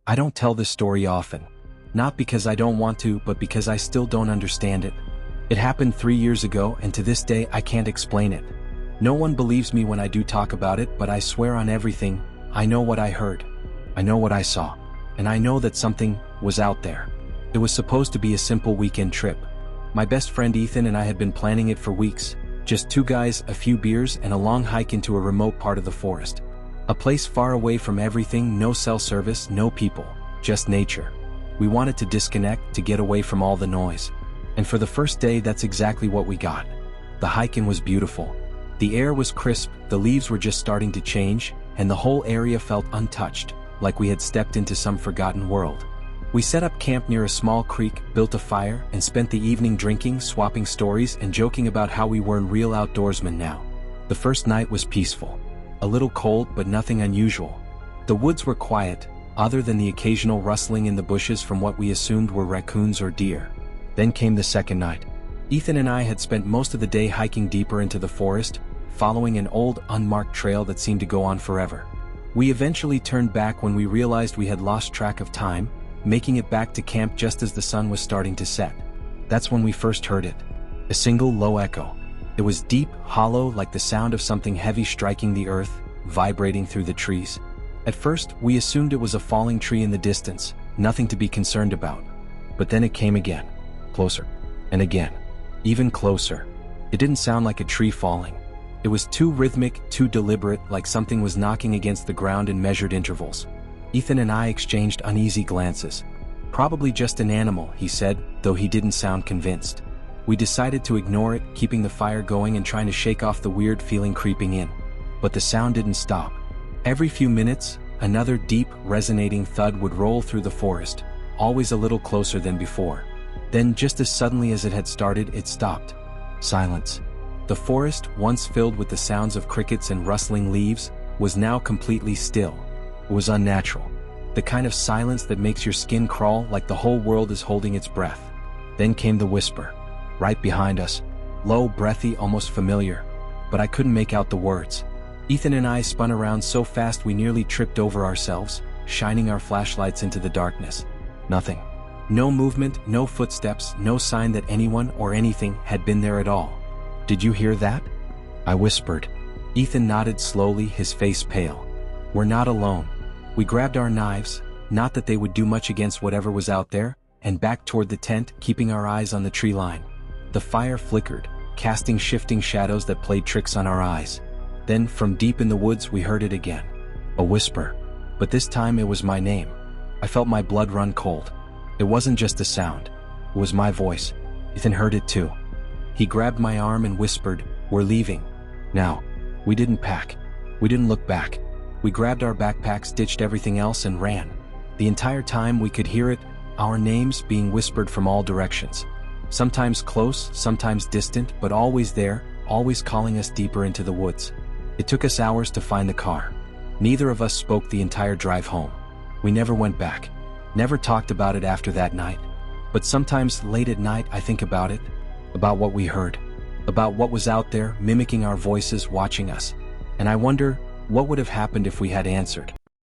I don't tell this story often. Not because I don't want to, but because I still don't understand it. It happened 3 years ago, and to this day I can't explain it. No one believes me when I do talk about it, but I swear on everything, I know what I heard. I know what I saw. And I know that something was out there. It was supposed to be a simple weekend trip. My best friend Ethan and I had been planning it for weeks. Just 2 guys, a few beers, and a long hike into a remote part of the forest. A place far away from everything, no cell service, no people, just nature. We wanted to disconnect, to get away from all the noise. And for the first day, that's exactly what we got. The hiking was beautiful. The air was crisp, the leaves were just starting to change, and the whole area felt untouched, like we had stepped into some forgotten world. We set up camp near a small creek, built a fire, and spent the evening drinking, swapping stories, and joking about how we were real outdoorsmen now. The first night was peaceful. A little cold, but nothing unusual. The woods were quiet, other than the occasional rustling in the bushes from what we assumed were raccoons or deer. Then came the second night. Ethan and I had spent most of the day hiking deeper into the forest, following an old, unmarked trail that seemed to go on forever. We eventually turned back when we realized we had lost track of time, making it back to camp just as the sun was starting to set. That's when we first heard it. A single low echo. It was deep, hollow, like the sound of something heavy striking the earth, vibrating through the trees. At first, we assumed it was a falling tree in the distance, nothing to be concerned about. But then it came again. Closer. And again. Even closer. It didn't sound like a tree falling. It was too rhythmic, too deliberate, like something was knocking against the ground in measured intervals. Ethan and I exchanged uneasy glances. Probably just an animal, he said, though he didn't sound convinced. We decided to ignore it, keeping the fire going and trying to shake off the weird feeling creeping in. But the sound didn't stop. Every few minutes, another deep, resonating thud would roll through the forest, always a little closer than before. Then, just as suddenly as it had started, it stopped. Silence. The forest, once filled with the sounds of crickets and rustling leaves, was now completely still. It was unnatural. The kind of silence that makes your skin crawl like the whole world is holding its breath. Then came the whisper. Right behind us. Low, breathy, almost familiar. But I couldn't make out the words. Ethan and I spun around so fast we nearly tripped over ourselves, shining our flashlights into the darkness. Nothing. No movement, no footsteps, no sign that anyone or anything had been there at all. Did you hear that? I whispered. Ethan nodded slowly, his face pale. We're not alone. We grabbed our knives, not that they would do much against whatever was out there, and backed toward the tent, keeping our eyes on the tree line. The fire flickered, casting shifting shadows that played tricks on our eyes. Then, from deep in the woods, we heard it again. A whisper. But this time it was my name. I felt my blood run cold. It wasn't just a sound. It was my voice. Ethan heard it too. He grabbed my arm and whispered, "We're leaving. Now." We didn't pack. We didn't look back. We grabbed our backpacks, ditched everything else, and ran. The entire time we could hear it, our names being whispered from all directions. Sometimes close, sometimes distant, but always there, always calling us deeper into the woods. It took us hours to find the car. Neither of us spoke the entire drive home. We never went back. Never talked about it after that night. But sometimes late at night I think about it. About what we heard. About what was out there, mimicking our voices, watching us. And I wonder, what would have happened if we had answered?